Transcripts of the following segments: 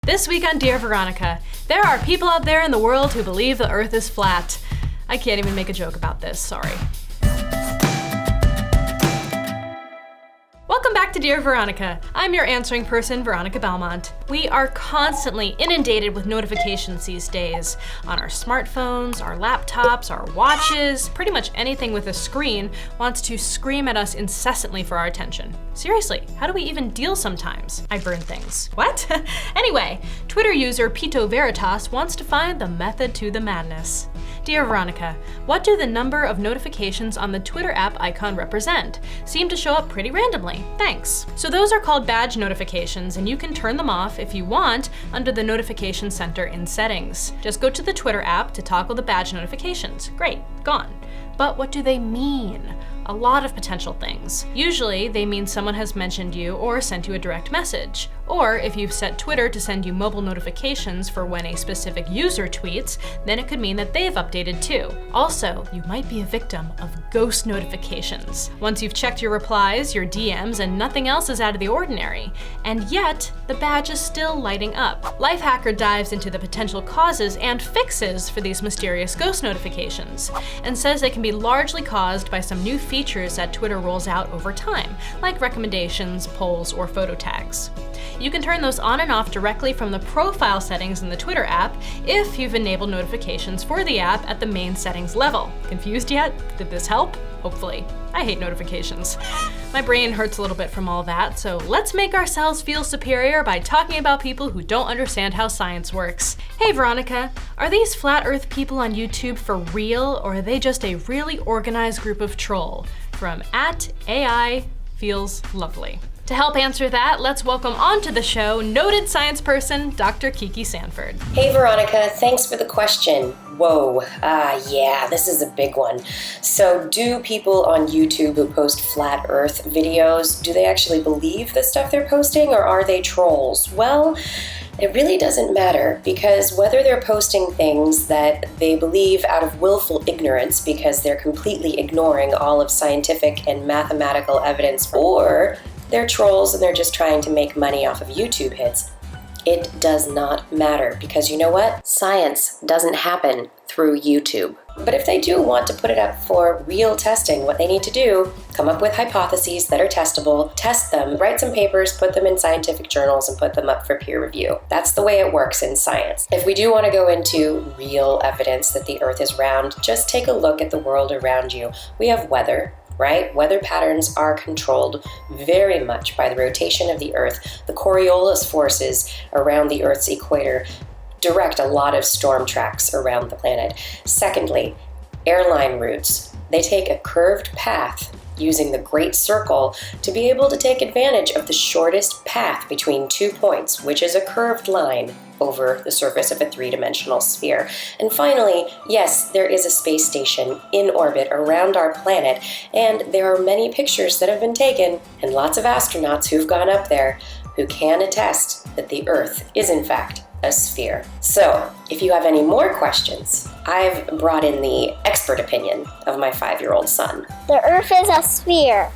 This week on Dear Veronica, there are people out there in the world who believe the Earth is flat. I can't even make a joke about this, sorry. Welcome back to Dear Veronica. I'm your answering person, Veronica Belmont. We are constantly inundated with notifications these days. On our smartphones, our laptops, our watches, pretty much anything with a screen wants to scream at us incessantly for our attention. Seriously, how do we even deal sometimes? I burn things. What? Anyway, Twitter user Pito Veritas wants to find the method to the madness. Dear Veronica, what do the number of notifications on the Twitter app icon represent? Seem to show up pretty randomly. Thanks. So those are called badge notifications, and you can turn them off if you want under the notification center in settings. Just go to the Twitter app to toggle the badge notifications. Great, gone. But what do they mean? A lot of potential things. Usually, they mean someone has mentioned you or sent you a direct message. Or if you've set Twitter to send you mobile notifications for when a specific user tweets, then it could mean that they've updated too. Also, you might be a victim of ghost notifications. Once you've checked your replies, your DMs, and nothing else is out of the ordinary. And yet, the badge is still lighting up. Lifehacker dives into the potential causes and fixes for these mysterious ghost notifications, and says they can be largely caused by some new features that Twitter rolls out over time, like recommendations, polls, or photo tags. You can turn those on and off directly from the profile settings in the Twitter app if you've enabled notifications for the app at the main settings level. Confused yet? Did this help? Hopefully. I hate notifications. My brain hurts a little bit from all that, so let's make ourselves feel superior by talking about people who don't understand how science works. Hey Veronica, are these flat earth people on YouTube for real, or are they just a really organized group of troll? From @AI feels lovely. To help answer that, let's welcome onto the show noted science person, Dr. Kiki Sanford. Hey Veronica, thanks for the question. Whoa, yeah, this is a big one. So do people on YouTube who post flat earth videos, do they actually believe the stuff they're posting, or are they trolls? Well, it really doesn't matter, because whether they're posting things that they believe out of willful ignorance because they're completely ignoring all of scientific and mathematical evidence, or they're trolls and they're just trying to make money off of YouTube hits, it does not matter, because you know what? Science doesn't happen through YouTube. But if they do want to put it up for real testing, what they need to do, come up with hypotheses that are testable, test them, write some papers, put them in scientific journals, and put them up for peer review. That's the way it works in science. If we do want to go into real evidence that the Earth is round, just take a look at the world around you. We have weather, right? Weather patterns are controlled very much by the rotation of the Earth. The Coriolis forces around the Earth's equator direct a lot of storm tracks around the planet. Secondly, airline routes. They take a curved path using the Great Circle to be able to take advantage of the shortest path between 2 points, which is a curved line over the surface of a three-dimensional sphere. And finally, yes, there is a space station in orbit around our planet, and there are many pictures that have been taken, and lots of astronauts who've gone up there who can attest that the Earth is in fact a sphere. So, if you have any more questions, I've brought in the expert opinion of my 5-year-old son. The Earth is a sphere.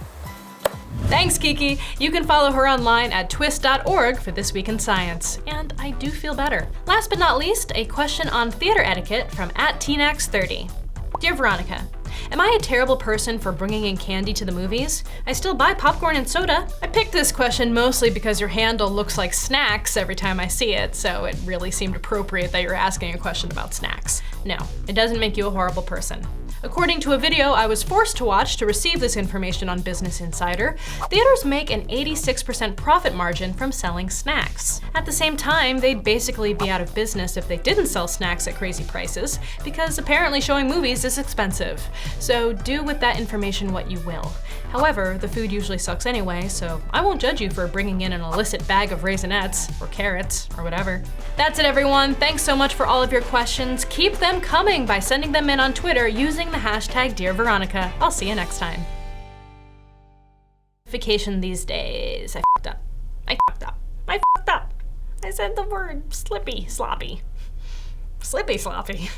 Thanks, Kiki. You can follow her online at twist.org for This Week in Science. And I do feel better. Last but not least, a question on theater etiquette from @tnax30. Dear Veronica, am I a terrible person for bringing in candy to the movies? I still buy popcorn and soda. I picked this question mostly because your handle looks like snacks every time I see it, so it really seemed appropriate that you're asking a question about snacks. No, it doesn't make you a horrible person. According to a video I was forced to watch to receive this information on Business Insider, theaters make an 86% profit margin from selling snacks. At the same time, they'd basically be out of business if they didn't sell snacks at crazy prices, because apparently showing movies is expensive. So do with that information what you will. However, the food usually sucks anyway, so I won't judge you for bringing in an illicit bag of Raisinets, or carrots, or whatever. That's it, everyone. Thanks so much for all of your questions. Keep them coming by sending them in on Twitter using the hashtag Dear Veronica. I'll see you next time. Vacation these days. I fucked up. I said the word slippy sloppy. Slippy sloppy.